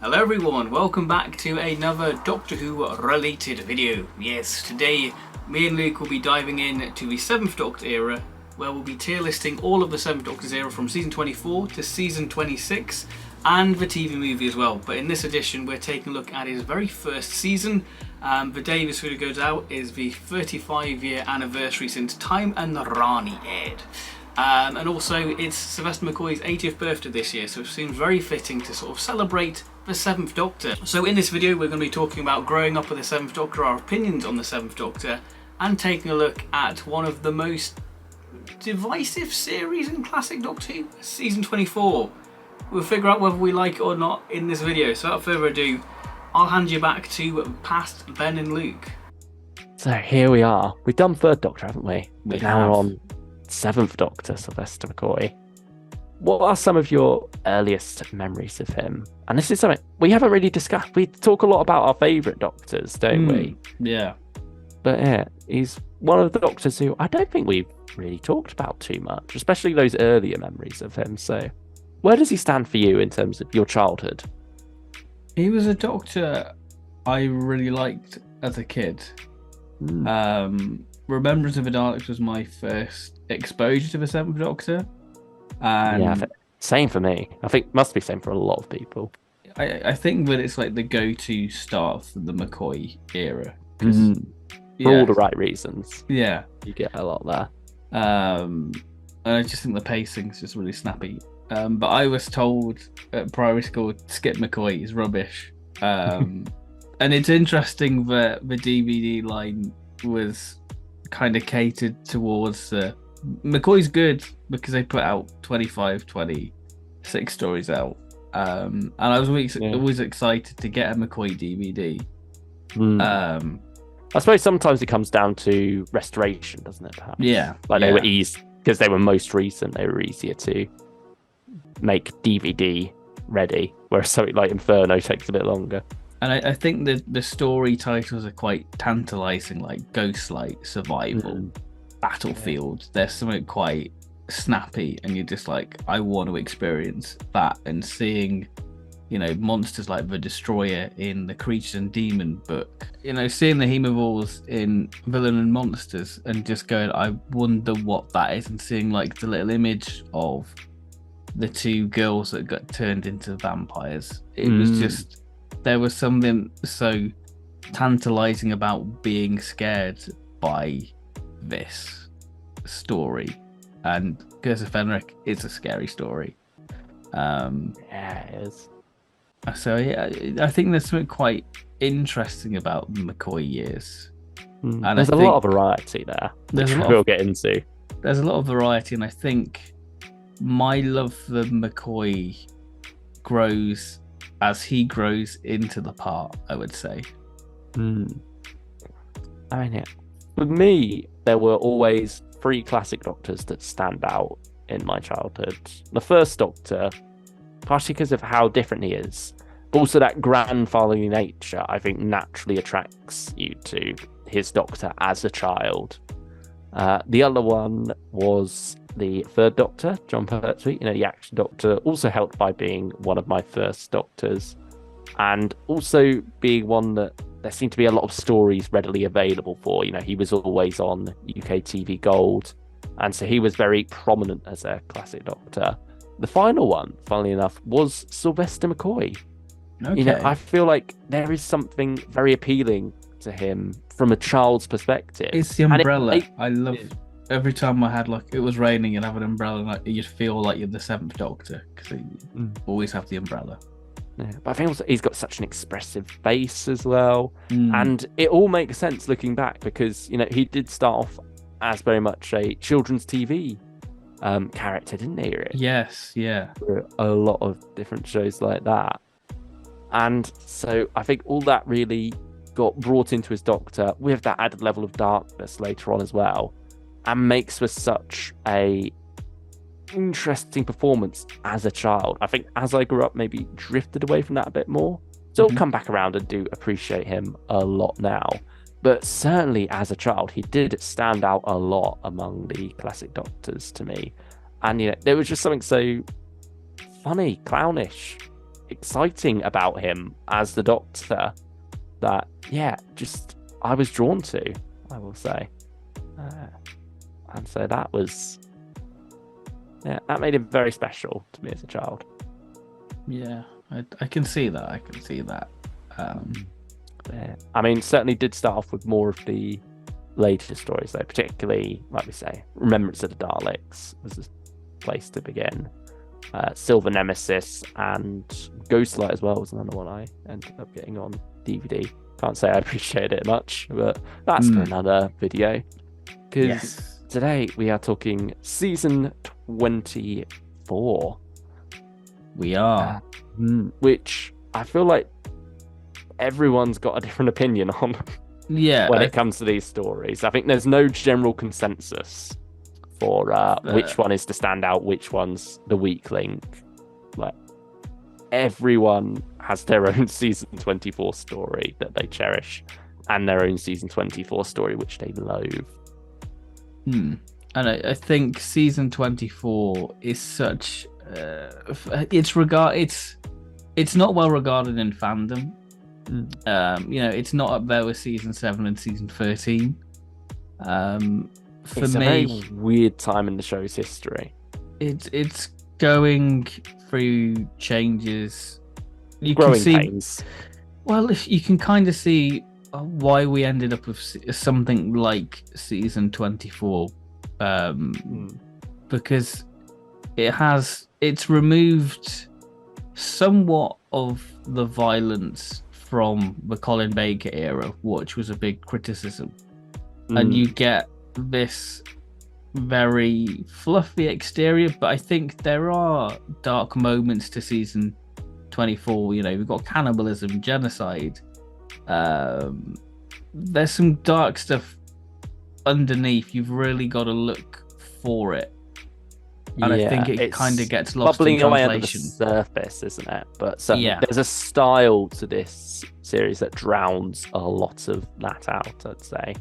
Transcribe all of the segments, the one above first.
Hello everyone, welcome back to another Doctor Who related video. Yes, today me and Luke will be diving in to the 7th Doctor era, where we'll be tier listing all of the 7th Doctor's era from season 24 to season 26 and the TV movie as well. But in this edition we're taking a look at his very first season. The day this video goes out is the 35-year anniversary since Time and Rani aired. And also it's Sylvester McCoy's 80th birthday this year, so it seems very fitting to sort of celebrate the 7th Doctor. So in this video we're going to be talking about growing up with the 7th Doctor, our opinions on the 7th Doctor, and taking a look at one of the most divisive series in classic Doctor Who, season 24. We'll figure out whether we like it or not in this video, so without further ado, I'll hand you back to past Ben and Luke. So here we are. We've done 3rd Doctor, haven't we? We Now have. we're on 7th Doctor, Sylvester McCoy. What are some of your earliest memories of him? And this is something we haven't really discussed. We talk a lot about our favourite Doctors, don't we? Yeah. But yeah, he's one of the Doctors who I don't think we've really talked about too much, especially those earlier memories of him. So where does he stand for you in terms of your childhood? He was a Doctor I really liked as a kid. Remembrance of the Daleks was my first exposure to the 7th Doctor. And Yeah, same for me. I think must be same for a lot of people. I think that it's like the go-to start for the McCoy era. For all the right reasons. Yeah. You get a lot there. And I just think the pacing's just really snappy. But I was told at primary school, skip McCoy is rubbish. And it's interesting that the DVD line was kind of catered towards McCoy's good because they put out 25, 26 stories out. And I was always excited to get a McCoy DVD. I suppose sometimes it comes down to restoration, doesn't it? Perhaps. Yeah. Like they were easy because they were most recent. They were easier to make DVD ready, whereas something like Inferno takes a bit longer. And I think the story titles are quite tantalizing, like Ghostlight, Survival, Battlefield. There's something quite snappy, and you're just like, I want to experience that. And seeing, monsters like the Destroyer in the Creatures and Demon book, seeing the Hemovals in Villain and Monsters, and just going, I wonder what that is, and seeing like the little image of the 2 girls that got turned into vampires. It was just, there was something so tantalizing about being scared by this story. And Curse of Fenric is a scary story. Yeah, it is. So yeah, I think there's something quite interesting about the McCoy years. And there's a lot of variety there, which we'll get into. There's a lot of variety, and I think my love for McCoy grows as he grows into the part, I would say. I mean, yeah. For me, there were always 3 classic Doctors that stand out in my childhood. The first Doctor, partially because of how different he is, but also that grandfatherly nature, I think naturally attracts you to his Doctor as a child. The other one was the 3rd Doctor, John Pertwee, the action Doctor, also helped by being one of my first Doctors, and also being one that there seemed to be a lot of stories readily available for. He was always on UK TV Gold, and so he was very prominent as a classic Doctor. The final one, funnily enough, was Sylvester McCoy. Okay. I feel like there is something very appealing to him from a child's perspective. It's the umbrella. I love every time I had, it was raining and have an umbrella, and you'd feel like you're the 7th Doctor because you always have the umbrella. Yeah, but I think also he's got such an expressive face as well, and it all makes sense looking back because he did start off as very much a children's TV character, didn't he? Yes, yeah. For a lot of different shows like that, and so I think all that really got brought into his Doctor with that added level of darkness later on as well, and makes for such a interesting performance as a child. I think as I grew up, maybe drifted away from that a bit more. So I'll come back around and do appreciate him a lot now. But certainly as a child, he did stand out a lot among the classic Doctors to me. And, there was just something so funny, clownish, exciting about him as the Doctor that, just I was drawn to, I will say. And so that was, that made him very special to me as a child. Yeah, I can see that. I can see that. I mean, certainly did start off with more of the later stories, though, particularly, like we say, Remembrance of the Daleks was a place to begin. Silver Nemesis and Ghostlight as well was another one I ended up getting on DVD. Can't say I appreciate it much, but that's for another video. Because today we are talking season 24. We are. Which I feel like everyone's got a different opinion on. Yeah. When it comes to these stories. I think there's no general consensus for which one is to stand out, which one's the weak link. Like, everyone has their own season 24 story that they cherish, and their own season 24 story which they loathe. And I think season 24 is such it's not well regarded in fandom. It's not up there with season 7 and season 13. For it's me, a very weird time in the show's history. It's going through changes. Growing pains. Well, you can kind of see why we ended up with something like season 24, because it's removed somewhat of the violence from the Colin Baker era, which was a big criticism, and you get this very fluffy exterior, but I think there are dark moments to season 24. We've got cannibalism, genocide, there's some dark stuff underneath. You've really got to look for it, and I think it kind of gets lost in translation. Bubbling away under the surface, isn't it? But there's a style to this series that drowns a lot of that out, I'd say.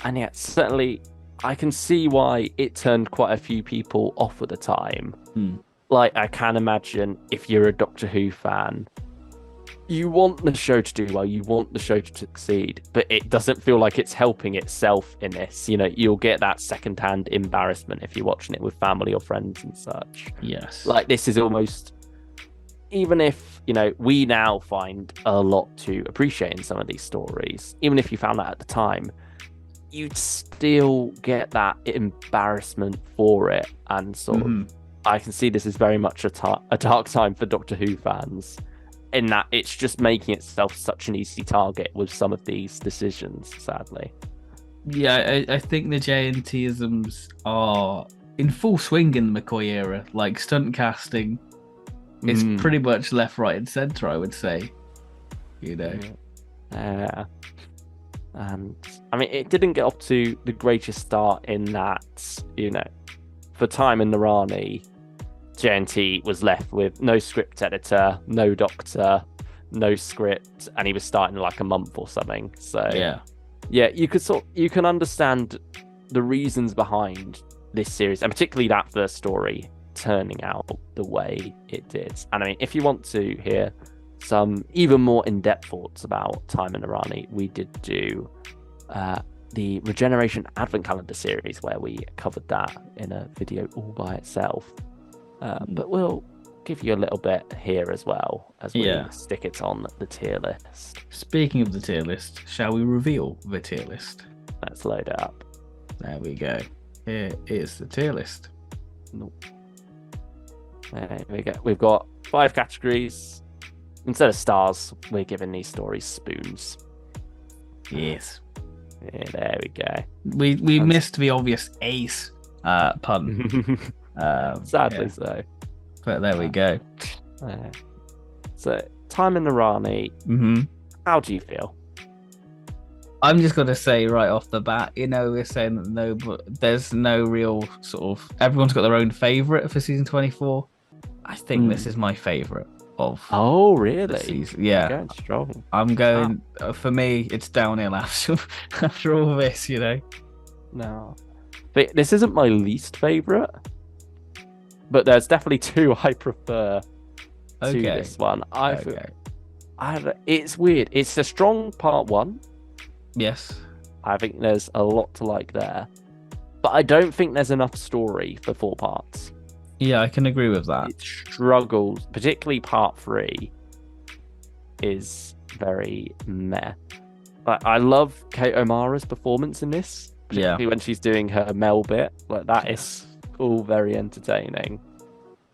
And yet, certainly, I can see why it turned quite a few people off at the time. Like, I can imagine if you're a Doctor Who fan, you want the show to do well, you want the show to succeed, but it doesn't feel like it's helping itself in this. You'll get that secondhand embarrassment if you're watching it with family or friends and such. Yes. Like, this is almost, even if, we now find a lot to appreciate in some of these stories, even if you found that at the time, you'd still get that embarrassment for it. And sort of, I can see this is very much a dark time for Doctor Who fans, in that it's just making itself such an easy target with some of these decisions, sadly. Yeah, I think the JNT-isms are in full swing in the McCoy era. Like, stunt casting is pretty much left, right, and centre, I would say. Yeah. And I mean, it didn't get off to the greatest start in that, for time in the Rani, JNT was left with no script editor, no doctor, no script, and he was starting in like a month or something. So you can understand the reasons behind this series, and particularly that first story turning out the way it did. And I mean, if you want to hear some even more in-depth thoughts about time in the Rani, we did do the Regeneration Advent Calendar series, where we covered that in a video all by itself. But we'll give you a little bit here as well, as we stick it on the tier list. Speaking of the tier list, shall we reveal the tier list? Let's load it up. There we go. Here is the tier list. Nope. There we go. We've got 5 categories. Instead of stars, we're giving these stories spoons. Yes. Yeah, there we go. We missed the obvious ace pun. Sadly so. But there we go. So, time in the Rani. How do you feel? I'm just going to say right off the bat, we're saying that no, but there's no real sort of... Everyone's got their own favourite for season 24. I think this is my favourite of... Oh, really? Season. Yeah. You're going strong. I'm going... For me, it's downhill after all this, No. But this isn't my least favourite, but there's definitely 2 I prefer to this one. Okay. It's weird. It's a strong part 1. Yes. I think there's a lot to like there, but I don't think there's enough story for 4 parts. Yeah, I can agree with that. It struggles, particularly part 3 is very meh. Like, I love Kate O'Mara's performance in this, particularly when she's doing her Mel bit. Like, that is all very entertaining.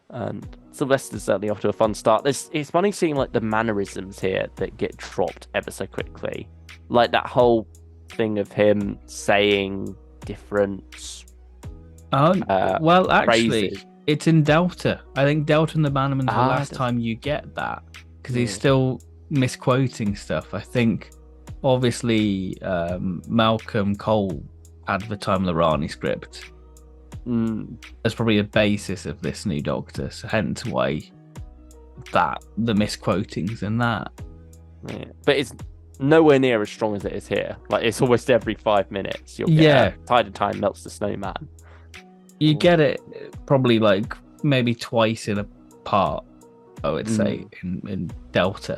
And Sylvester's certainly off to a fun start. It's funny seeing like the mannerisms here that get dropped ever so quickly. Like that whole thing of him saying different well, actually, phrases. it's in Delta. I think Delta and the Bannerman's the last okay. time you get that, because he's still misquoting stuff. I think, obviously, Malcolm Cole had the time of the Rani script. That's probably a basis of this new Doctor, so hence why the misquotings and that. Yeah. But it's nowhere near as strong as it is here. Like, it's almost every 5 minutes. You'll get Tide of Time melts the snowman. You get it probably like maybe twice in a part, I would say, in Delta.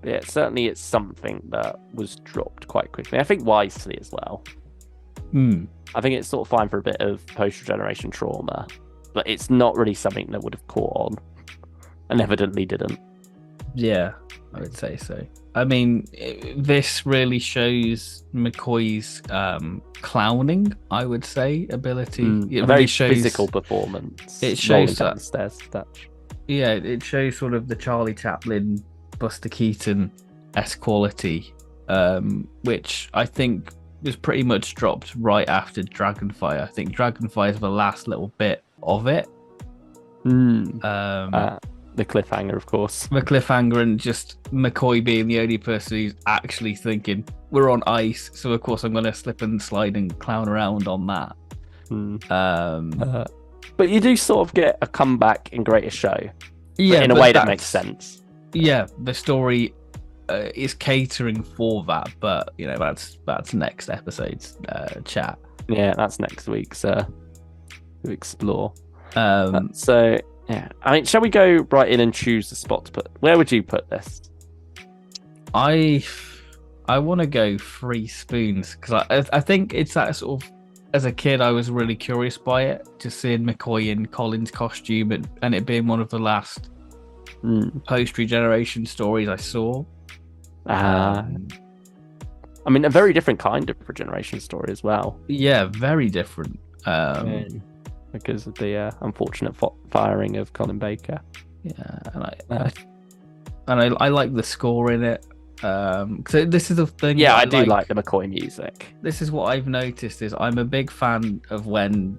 Yeah, certainly it's something that was dropped quite quickly. I think wisely as well. I think it's sort of fine for a bit of post-regeneration trauma, but it's not really something that would have caught on, and evidently didn't. Yeah, I would say so. I mean, this really shows McCoy's clowning, I would say, ability. It a very physical performance. It shows down the stairs to touch. Yeah, it shows sort of the Charlie Chaplin, Buster Keaton-esque quality, which I think was pretty much dropped right after Dragonfire. I think Dragonfire is the last little bit of it. The cliffhanger, of course. The cliffhanger, and just McCoy being the only person who's actually thinking, we're on ice, so of course I'm going to slip and slide and clown around on that. But you do sort of get a comeback in Greater Show. Yeah, in a way that makes sense. Yeah, the story is catering for that, but you know, that's next episode's chat. Yeah, that's next week's to explore. So yeah, I mean, shall we go right in and choose the spot to put? Where would you put this? I want to go 3 spoons, because I think it's that sort of, as a kid I was really curious by it, just seeing McCoy in Colin's costume and it being one of the last post-regeneration stories I saw. I mean, a very different kind of regeneration story as well. Yeah, very different. Because of the unfortunate firing of Colin Baker. Yeah, and I like the score in it. So this is the thing. Yeah, I do like the McCoy music. This is what I've noticed is I'm a big fan of when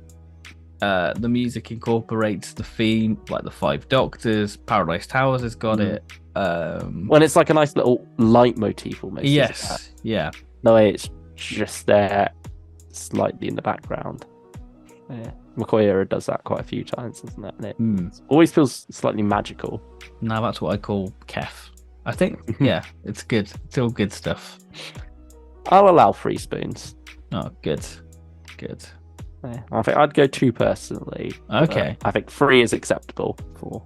the music incorporates the theme, like the 5 Doctors. Paradise Towers has got it. When it's like a nice little leitmotif almost. Yes, yeah. The way it's just there, slightly in the background. Yeah, McCoy era does that quite a few times, doesn't it? And it always feels slightly magical. No, that's what I call Kef. I think, yeah, it's good. It's all good stuff. I'll allow 3 spoons. Oh, good. Yeah, I think I'd go 2 personally. Okay. I think 3 is acceptable for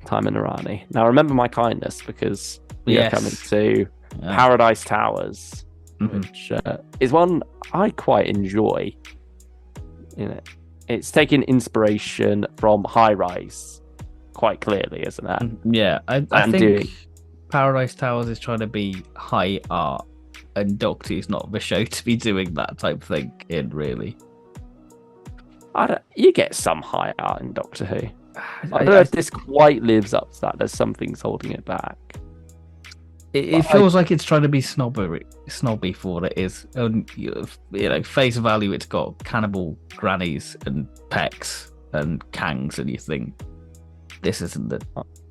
Time in Rani. Now, remember my kindness, because we are coming to Paradise Towers, which is one I quite enjoy. You know, it's taking inspiration from High Rise quite clearly, isn't it? Yeah, I think Paradise Towers is trying to be high art, and Doctor is not the show to be doing that type of thing in, really. You get some high art in Doctor Who. I don't know if this quite lives up to that. There's some things holding it back. It feels like it's trying to be snobby for what it is. And you know, face value, it's got cannibal grannies and pecs and kangs, and you think this isn't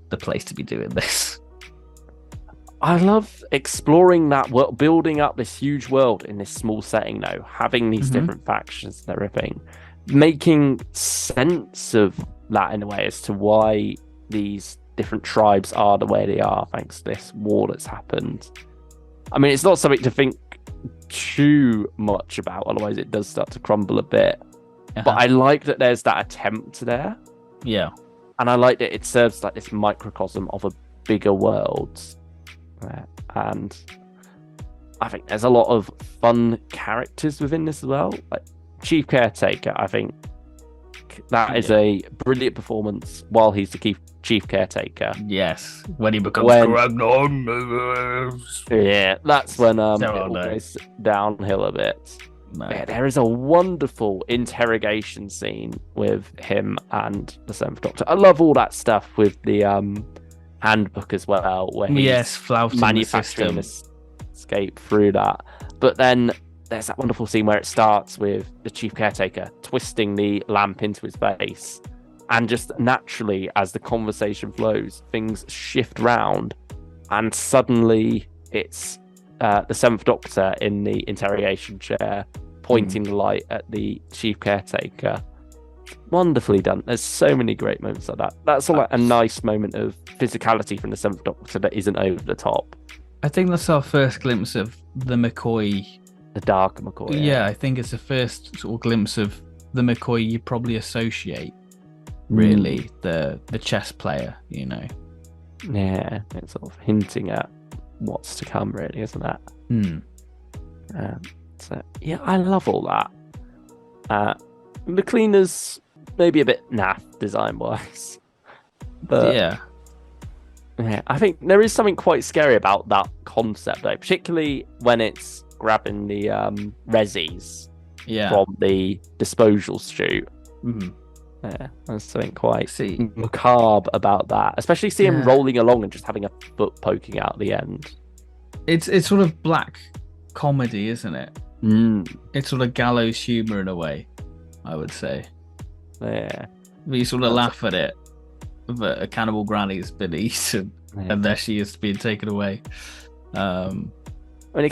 the place to be doing this. I love exploring that world, building up this huge world in this small setting, though, having these different factions and everything, making sense of that in a way as to why these different tribes are the way they are thanks to this war that's happened. I mean, it's not something to think too much about, otherwise it does start to crumble a bit. But I like that there's that attempt there. Yeah. and I like that it serves like this microcosm of a bigger world, and I think there's a lot of fun characters within this as well. Like Chief Caretaker, I think that is a brilliant performance while he's the chief caretaker. Yes, when he becomes Gragnon. Yeah, that's when it So all well goes downhill a bit. No. Yeah, there is a wonderful interrogation scene with him and the Seventh Doctor. I love all that stuff with the handbook as well, where he's flouting manufacturing the system. escape through that. But then there's that wonderful scene where it starts with the Chief Caretaker twisting the lamp into his face, and just naturally, as the conversation flows, things shift round, and suddenly it's the Seventh Doctor in the interrogation chair pointing the light at the Chief Caretaker. Wonderfully done. There's so many great moments like that. That's all like a nice moment of physicality from the Seventh Doctor that isn't over the top. I think that's our first glimpse of the McCoy. The dark McCoy. Yeah, I think it's the first sort of glimpse of the McCoy you probably associate. Really, the chess player, you know. Yeah, it's sort of hinting at what's to come, really, isn't it? So yeah, I love all that. The cleaners maybe a bit naff design wise, but yeah, I think there is something quite scary about that concept, though, particularly when it's grabbing the resis from the disposal chute. Yeah, there's something quite macabre about that, especially see him rolling along and just having a foot poking out the end. It's sort of black comedy, isn't it? It's sort of gallows humor in a way, I would say. Yeah, but you sort of laugh at it. But a cannibal granny's been eaten, and there she is being taken away. I mean,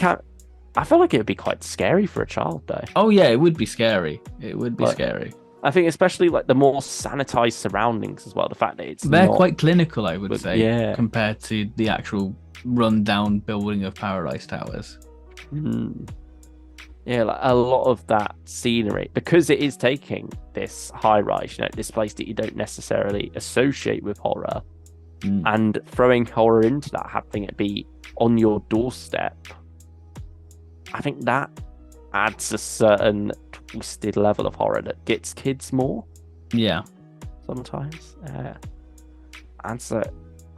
I feel like it would be quite scary for a child, though. Oh yeah, it would be scary. It would be scary. I think especially like the more sanitized surroundings as well. The fact that they're quite clinical, I would say, yeah, compared to the actual run-down building of Paradise Towers. Yeah, like a lot of that scenery, because it is taking this high-rise, you know, this place that you don't necessarily associate with horror, and throwing horror into that, having it be on your doorstep. I think that adds a certain twisted level of horror that gets kids more. Yeah, sometimes. And so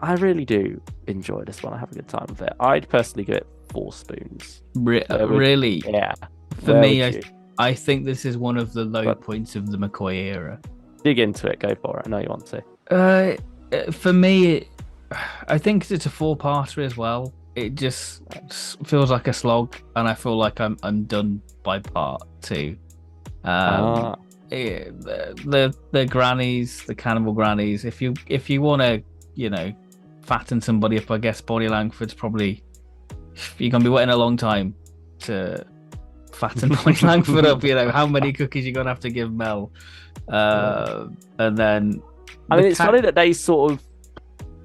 I really do enjoy this one. I have a good time with it. I'd personally give it 4 spoons. Really? Yeah. For me, I think this is one of the low points of the McCoy era. Dig into it. Go for it. I know you want to. For me, I think it's a 4-parter as well. It just feels like a slog, and I feel like I'm done by part 2. The grannies, the cannibal grannies. If you want to, you know, fatten somebody up, I guess Bonnie Langford's probably, you're gonna be waiting a long time to fatten Bonnie Langford up. You know, how many cookies you're gonna have to give Mel, and then. I mean, it's funny that they sort of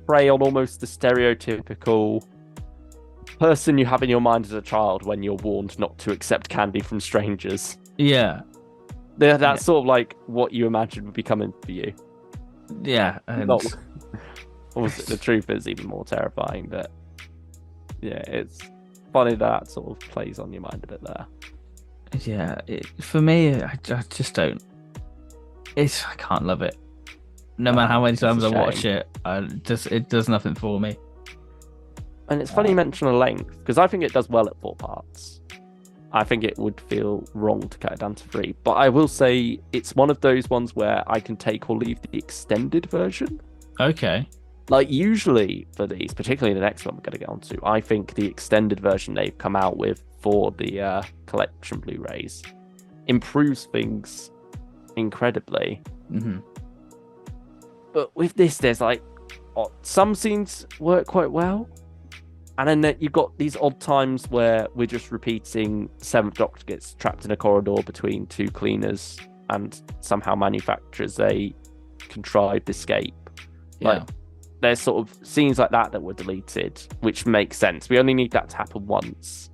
prey on almost the stereotypical person you have in your mind as a child when you're warned not to accept candy from strangers. Yeah. That's sort of like what you imagine would be coming for you. Yeah. And... Obviously, the truth is even more terrifying, but yeah, it's funny that sort of plays on your mind a bit there. Yeah, for me, I just don't. I can't love it. No matter how many times I watch it, it does nothing for me. And it's funny you mention a length, because I think it does well at 4 parts. I think it would feel wrong to cut it down to 3. But I will say it's one of those ones where I can take or leave the extended version. Okay. Like, usually for these, particularly the next one we're going to get onto, I think the extended version they've come out with for the collection Blu-rays improves things incredibly. But with this, there's like some scenes work quite well, and then you've got these odd times where we're just repeating Seventh Doctor gets trapped in a corridor between 2 cleaners and somehow manufactures a contrived escape. Like, there's sort of scenes like that were deleted, which makes sense. We only need that to happen once.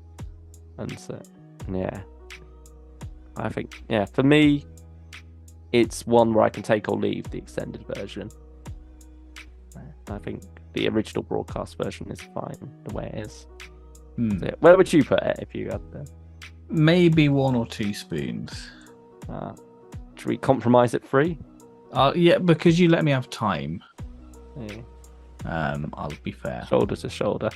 And so, yeah. I think, for me, it's one where I can take or leave the extended version. I think the original broadcast version is fine the way it is. Hmm. So, where would you put it if you had the? Maybe 1 or 2 spoons. Should we compromise at 3? Yeah, because you let me have time. Yeah. I'll be fair. Shoulder to shoulder.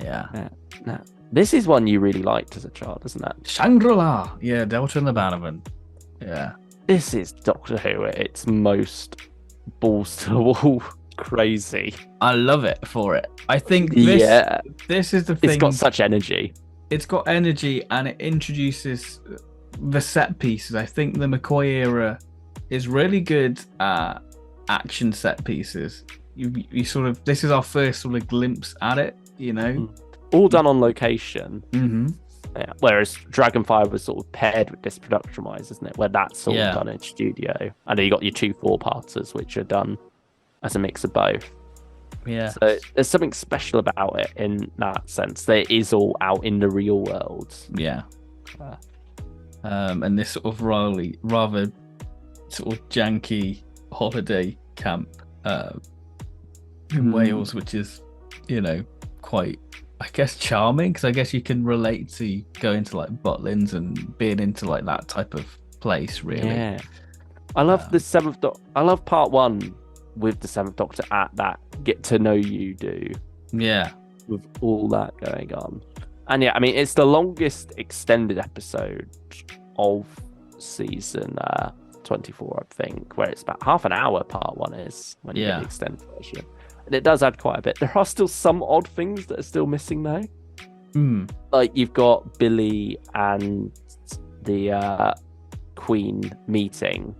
Yeah. No. This is one you really liked as a child, isn't it? Shangri-La. Yeah, Delta and the Bannerman. Yeah. This is Doctor Who at its most balls to the wall crazy. I love it for it. I think this is the thing. It's got such energy. It's got energy and it introduces the set pieces. I think the McCoy era is really good at action set pieces. You sort of, this is our first sort of glimpse at it, you know? All done on location. Mm-hmm. Yeah. Whereas Dragonfire was sort of paired with this production wise, isn't it? Where that's sort of done in studio. And then you got your 2 4-parters, which are done as a mix of both. Yeah. So there's something special about it in that sense. That it is all out in the real world. Yeah. And this sort of rather sort of janky holiday camp in Wales, which is, you know, quite, I guess, charming, because I guess you can relate to going to like Butlins and being into like that type of place, really. Yeah. I love the 7th Doctor. I love part 1 with the 7th Doctor at that get to know you do. Yeah. With all that going on. And yeah, I mean, it's the longest extended episode of season 24, I think, where it's about half an hour, part 1 is, when you get the extended version. And it does add quite a bit. There are still some odd things that are still missing, though. Like, you've got Billy and the Queen meeting.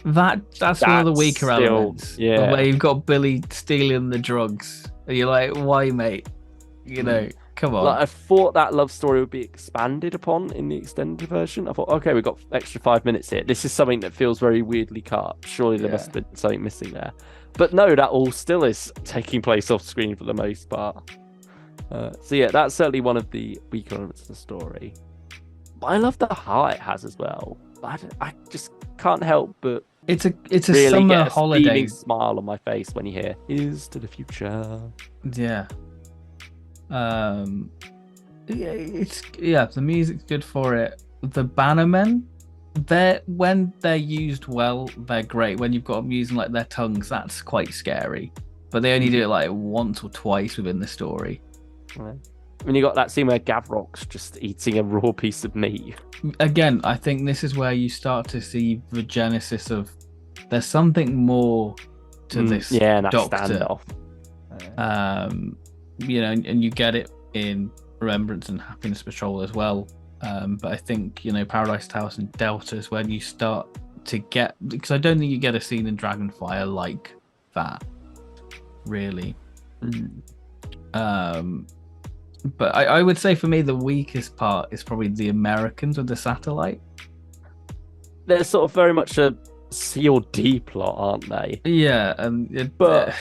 That's one of the weaker elements. Yeah. Where you've got Billy stealing the drugs. And you're like, why, mate? You know, come on. Like, I thought that love story would be expanded upon in the extended version. I thought, okay, we've got extra 5 minutes here. This is something that feels very weirdly cut. Surely there must have been something missing there. But no, that all still is taking place off screen for the most part. So yeah, that's certainly one of the weaker elements of the story. But I love the heart it has as well. I just can't help but it's a really summer get a holiday beaming smile on my face when you hear "Here's to the future." Yeah. The music's good for it. The Bannermen, when they're used well, they're great. When you've got them using like their tongues, that's quite scary. But they only do it like once or twice within the story. Right. When you got that scene where Gavrok's just eating a raw piece of meat. Again, I think this is where you start to see the genesis of there's something more to this Doctor. Standoff. You know, and you get it in Remembrance and Happiness Patrol as well. But I think, you know, Paradise Towers and Delta is when you start to get, because I don't think you get a scene in Dragonfire like that, really. But I would say for me the weakest part is probably the Americans with the satellite. They're sort of very much a C or D plot, aren't they? Yeah, but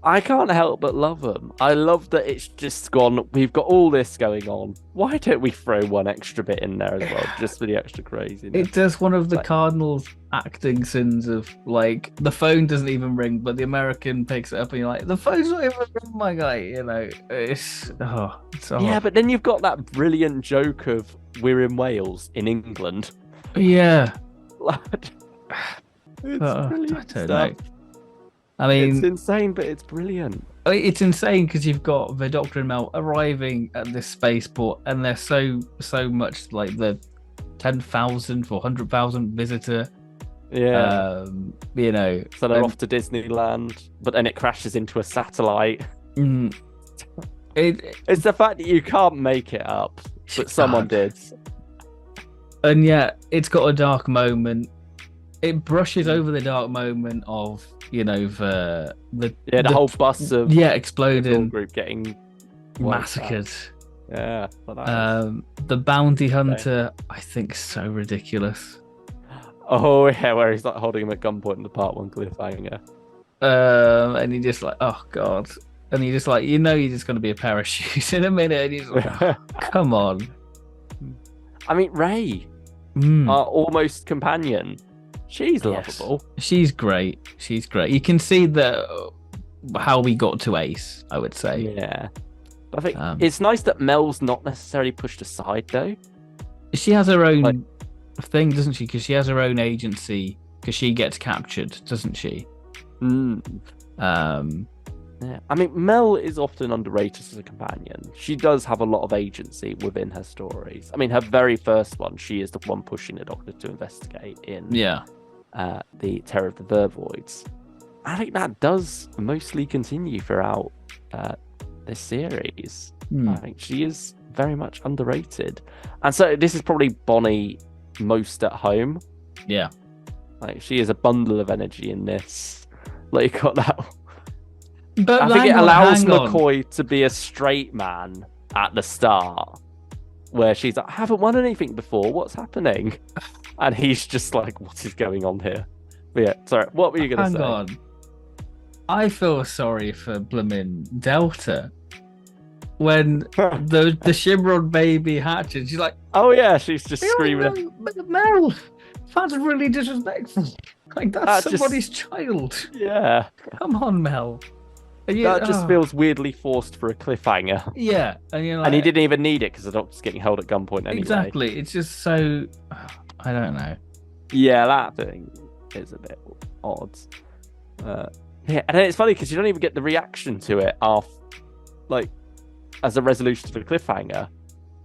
I can't help but love them. I love that it's just gone, we've got all this going on. Why don't we throw one extra bit in there as well, just for the extra craziness? It does one of the Cardinals' acting sins of, like, the phone doesn't even ring, but the American picks it up and you're like, the phone's not even ringing, my guy, you know. It's yeah, but then you've got that brilliant joke of we're in Wales, in England. Yeah. It's brilliant I don't stuff. know. I mean, it's insane, but it's brilliant. It's insane because you've got the Doctor and Mel arriving at this spaceport, and they're so much like the 10,000 or 100,000 visitor. Yeah. You know. So they're off to Disneyland, but then it crashes into a satellite. It's the fact that you can't make it up, but someone did. And yet, it's got a dark moment. It brushes over the dark moment of, you know, the whole bus of exploding group getting massacred. Yeah. The bounty hunter, I think, is so ridiculous. Oh yeah, where he's like holding him at gunpoint in the part 1 cliffhanger. And you're just like, oh god. And you're just like, you know, you're just going to be a pair of shoes in a minute. And you're just like, oh, come on. I mean, Ray, our almost companion, she's lovable. She's great. You can see that how we got to Ace, I would say. Yeah. I think it's nice that Mel's not necessarily pushed aside, though. She has her own thing, doesn't she? Because she has her own agency. Because she gets captured, doesn't she? Yeah. I mean, Mel is often underrated as a companion. She does have a lot of agency within her stories. I mean, her very first one, she is the one pushing the Doctor to investigate in the Terror of the Vervoids. I think that does mostly continue throughout this series. I think she is very much underrated. And so this is probably Bonnie most at home. Yeah. Like, she is a bundle of energy in this. Like, you got that. But I think it allows McCoy to be a straight man at the start, where she's like, I haven't won anything before. What's happening? And he's just like, what is going on here? But yeah, sorry, what were you going to say? Hang on. I feel sorry for blooming Delta. When the Shimron baby hatches, she's like, oh yeah, she's just screaming. Mel, that's really disrespectful. Like, that's somebody's child. Yeah. Come on, Mel. That just feels weirdly forced for a cliffhanger. Yeah, and you're like, and he didn't even need it because the Doctor's getting held at gunpoint anyway. Exactly. It's just so, I don't know. Yeah, that thing is a bit odd. Yeah, and it's funny because you don't even get the reaction to it as a resolution to the cliffhanger.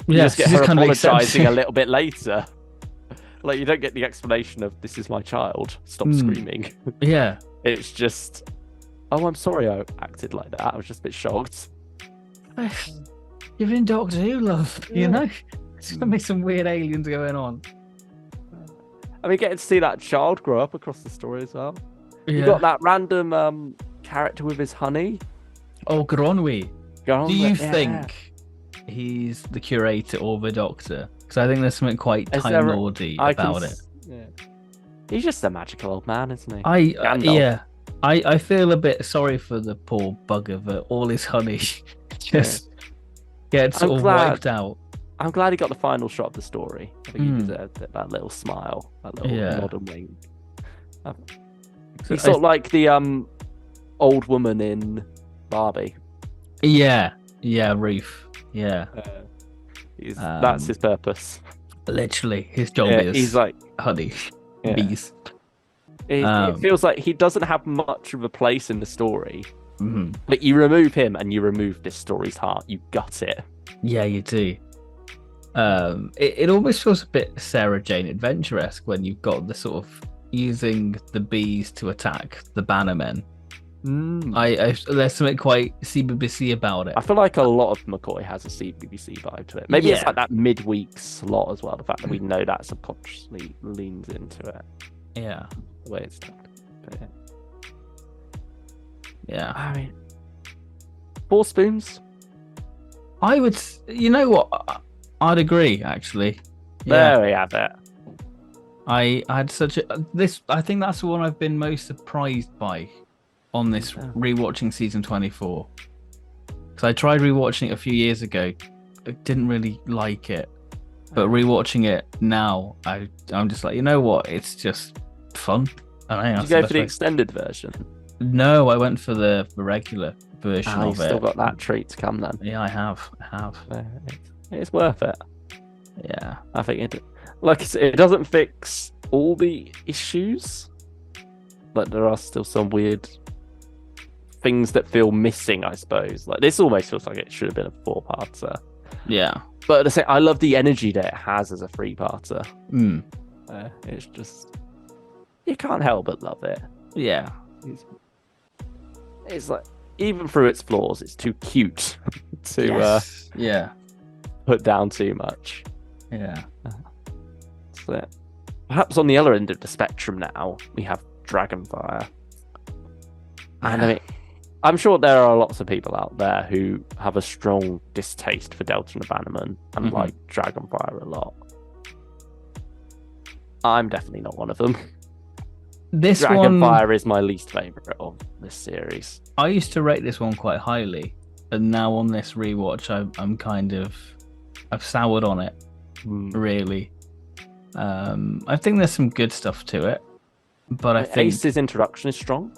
You just get her apologizing a little bit later. Like, you don't get the explanation of, this is my child, stop screaming. Yeah. It's just, oh, I'm sorry I acted like that. I was just a bit shocked. You're in Doctor Who, love. Yeah. You know? There's going to be some weird aliens going on. I mean, getting to see that child grow up across the story as well. Yeah. You got that random character with his honey. Oh, Gronwy. Do you think he's the curator or the Doctor? Because I think there's something quite Time Lordy about it. Yeah. He's just a magical old man, isn't he? I feel a bit sorry for the poor bugger that all his honey just gets sort of wiped out. I'm glad he got the final shot of the story. I think he deserved it, that little smile, that little nod and wink. He's sort of like the old woman in Barbie. Yeah, Ruth. Yeah. That's his purpose. Literally, his job is he's like honey, bees. It feels like he doesn't have much of a place in the story, but you remove him and you remove this story's heart. You gut it. Yeah, you do. It almost feels a bit Sarah Jane Adventure-esque when you've got the sort of using the bees to attack the Bannermen. There's something quite CBBC about it. I feel like a lot of McCoy has a CBBC vibe to it. Maybe it's like that midweek slot as well. The fact that we know that subconsciously leans into it. Yeah. The way it's done. Yeah. I mean, 4 spoons. I would. You know what? I'd agree. Actually. There we have it. I had such a I think that's the one I've been most surprised by on this rewatching season 24. Because I tried rewatching it a few years ago, I didn't really like it, but rewatching it now, I'm just like, you know what? It's just fun. Did you go for the extended version? No, I went for the regular version of it. Still got that treat to come then. Yeah, I have. It's worth it. Yeah, I think it. Like I said, it doesn't fix all the issues, but there are still some weird things that feel missing, I suppose. Like, this almost feels like it should have been a 4-parter. Yeah. But at the same, I love the energy that it has as a 3-parter. It's just, you can't help but love it. Yeah. It's like, even through its flaws, it's too cute to put down too much. Yeah. So, perhaps on the other end of the spectrum now, we have Dragonfire. And I mean, I'm sure there are lots of people out there who have a strong distaste for Delta and the Bannerman and like Dragonfire a lot. I'm definitely not one of them. Dragonfire is my least favourite of this series. I used to rate this one quite highly, and now on this rewatch, I'm kind of, I've soured on it, really. I think there's some good stuff to it, but I think Ace's introduction is strong.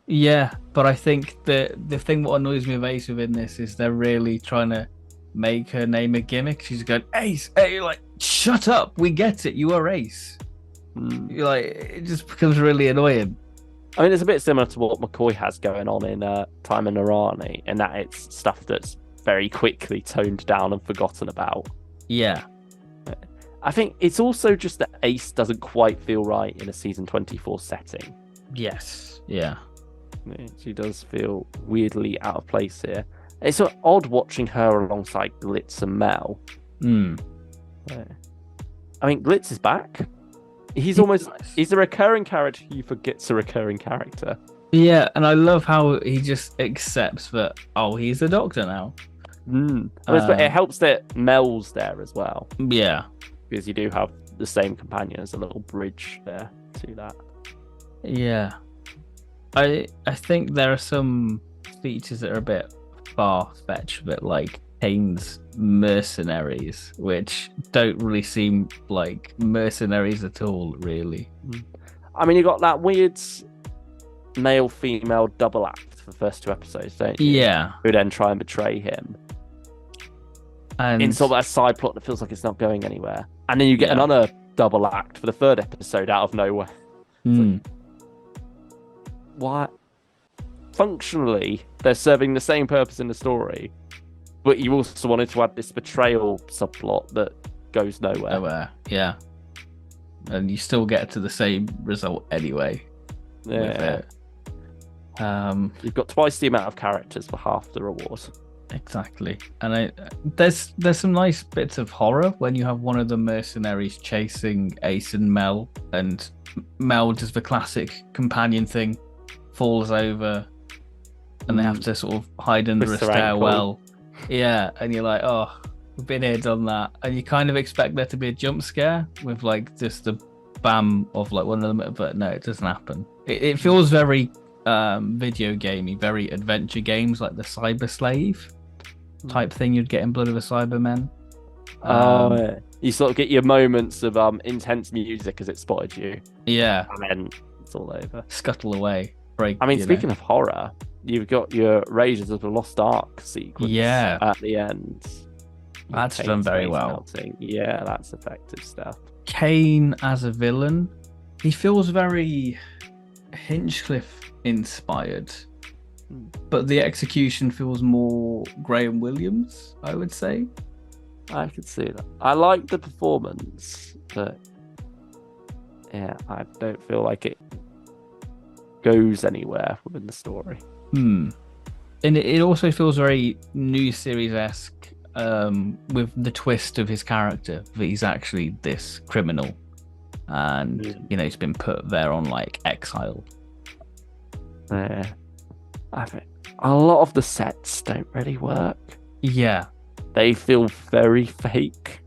Yeah, but I think the thing what annoys me of Ace within this is they're really trying to make her name a gimmick. She's going Ace, hey, like shut up, we get it, you are Ace. You're like, it just becomes really annoying. I mean, it's a bit similar to what McCoy has going on in Time in Rani, in that it's stuff that's very quickly toned down and forgotten about. Yeah. I think it's also just that Ace doesn't quite feel right in a season 24 setting. Yes. Yeah. She does feel weirdly out of place here. It's sort of odd watching her alongside Glitz and Mel. I mean, Glitz is back. He's a recurring character who forgets a recurring character. Yeah, and I love how he just accepts that, oh, he's a doctor now. But it helps that Mel's there as well. Yeah. Because you do have the same companion as a little bridge there to that. Yeah. I think there are some features that are a bit far-fetched, a bit like Kane's mercenaries, which don't really seem like mercenaries at all, really. I mean, you got that weird male-female double act for the first 2 episodes, don't you? Yeah. Who then try and betray him. And in sort of a side plot that feels like it's not going anywhere. And then you get another double act for the 3rd episode out of nowhere. What? Functionally, they're serving the same purpose in the story, but you also wanted to add this betrayal subplot that goes nowhere. Yeah. And you still get to the same result anyway. Yeah. You've got twice the amount of characters for half the reward. Exactly. And there's some nice bits of horror when you have one of the mercenaries chasing Ace and Mel, and Mel does the classic companion thing, falls over, and they have to sort of hide under a stairwell. Yeah, and you're like, oh, we've been here, done that. And you kind of expect there to be a jump scare with like just the bam of like one of them, but no, it doesn't happen. It feels very video gamey, very adventure games like the Cyber Slave type thing you'd get in Blood of a Cyberman. Yeah. You sort of get your moments of intense music as it spotted you. Yeah. And then it's all over. Scuttle away. Speaking of horror, you've got your Raiders of the Lost Ark sequence at the end. That's done very well. Melting. Yeah, that's effective stuff. Kane as a villain, he feels very Hinchcliffe inspired, but the execution feels more Graham Williams, I would say. I could see that. I like the performance, but yeah, I don't feel like it goes anywhere within the story. And it also feels very new series-esque, with the twist of his character that he's actually this criminal, and he's been put there on like exile. Yeah, I think a lot of the sets don't really work. Yeah, they feel very fake.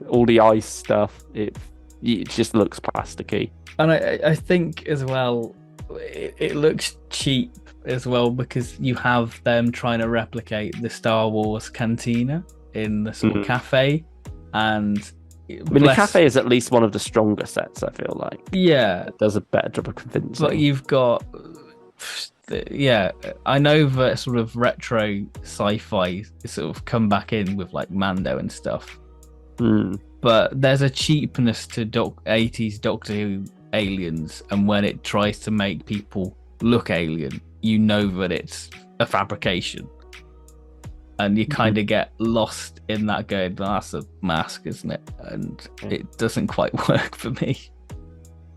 All the ice stuff, it just looks plasticky. And I think as well, it looks cheap as well, because you have them trying to replicate the Star Wars cantina in the sort of cafe, and the cafe is at least one of the stronger sets, I feel like. Yeah, it does a better job of convincing. But you've got I know that sort of retro sci-fi sort of come back in with like Mando and stuff, but there's a cheapness to 80s Doctor Who aliens, and when it tries to make people look alien, you know that it's a fabrication, and you kind of get lost in that going, that's a mask, isn't it? And it doesn't quite work for me.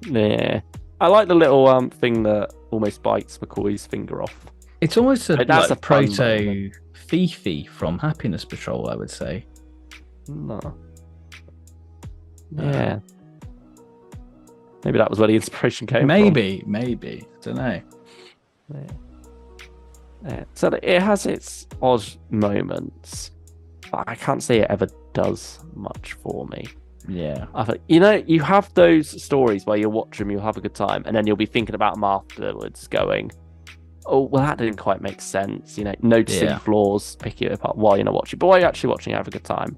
Yeah, I like the little thing that almost bites McCoy's finger off. It's almost a proto Fifi from Happiness Patrol, I would say. No. Yeah. Maybe that was where the inspiration came from. Maybe. I don't know. Yeah. So it has its odd moments, but I can't say it ever does much for me. Yeah. I think, you have those stories where you'll watch them, you'll have a good time, and then you'll be thinking about them afterwards, going, oh, well, that didn't quite make sense. Noticing flaws, picking it apart while you're not watching. But while you're actually watching, you have a good time.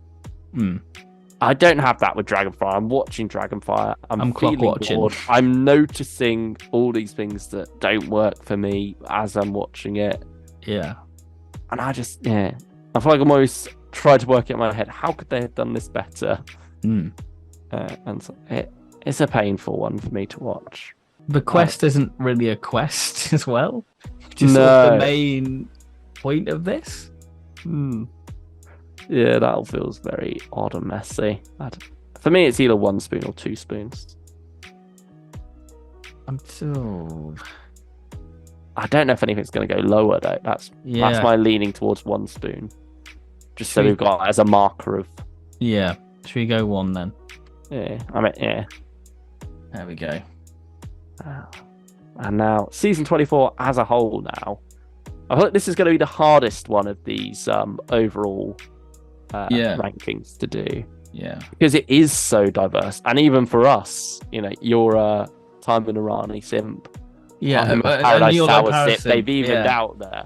I don't have that with Dragonfire. I'm watching Dragonfire. I'm clock feeling watching. bored. I'm noticing all these things that don't work for me as I'm watching it. Yeah. And I just, I feel like I'm always trying to work it in my head. How could they have done this better? And so it's a painful one for me to watch. The quest isn't really a quest as well. No. Sort of the main point of this. Yeah, that all feels very odd and messy. For me, it's either 1 spoon or 2 spoons. I don't know if anything's going to go lower though. That's my leaning towards 1 spoon. Just so we've got as a marker of. Yeah. Should we go 1 then? Yeah. I mean, yeah. There we go. And now season 24 as a whole. Now, I think this is going to be the hardest one of these overall rankings to do. Yeah. Because it is so diverse, and even for us, you're a Time and a Rani simp. Yeah, Paradise Sour sip. They've evened out there.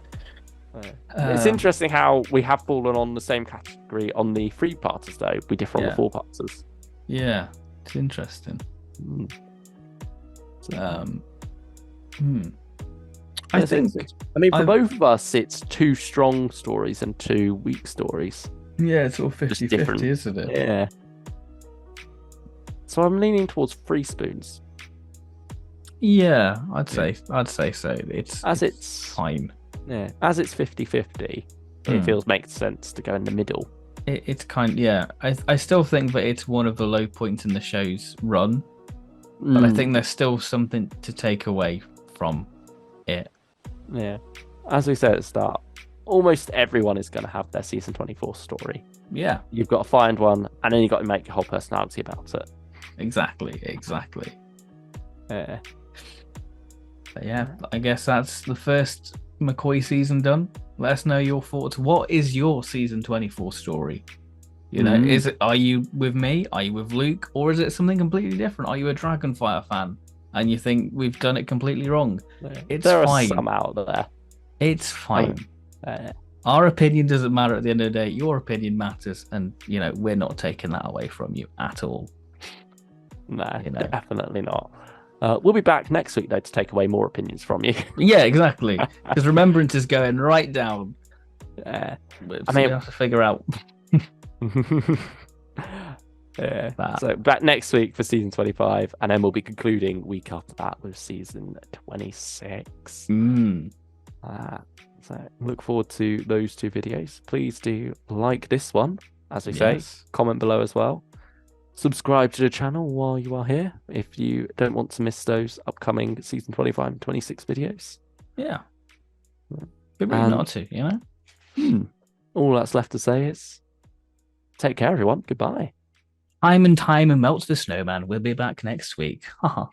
It's interesting how we have fallen on the same category on the 3-parters, though. We differ on the 4-parters. Yeah, it's interesting. I think. I mean, for both of us, it's 2 strong stories and 2 weak stories. Yeah, it's all 50-50, isn't it? Yeah. So I'm leaning towards 3 spoons. Yeah, I'd say so. It's fine. Yeah, as it's 50-50, it makes sense to go in the middle. It's I still think that it's one of the low points in the show's run, but I think there's still something to take away from it. Yeah, as we said at the start, almost everyone is going to have their season 24 story. Yeah, you've got to find one, and then you've got to make your whole personality about it. Exactly. Yeah. But yeah, I guess that's the first McCoy season done. Let us know your thoughts. What is your season 24 story? Are you with me? Are you with Luke? Or is it something completely different? Are you a Dragonfire fan and you think we've done it completely wrong? Yeah. There are some out there. It's fine. Our opinion doesn't matter at the end of the day. Your opinion matters, and we're not taking that away from you at all. No, definitely not. We'll be back next week, though, to take away more opinions from you. Yeah, exactly. Because Remembrance is going right down. Yeah. We have to figure out. So back next week for season 25, and then we'll be concluding week after that with season 26. So look forward to those 2 videos. Please do like this one, as we say. Comment below as well. Subscribe to the channel while you are here if you don't want to miss those upcoming season 25 and 26 videos. Yeah. Good reason not to, All that's left to say is take care, everyone. Goodbye. Time and melts the snowman. We'll be back next week. Haha.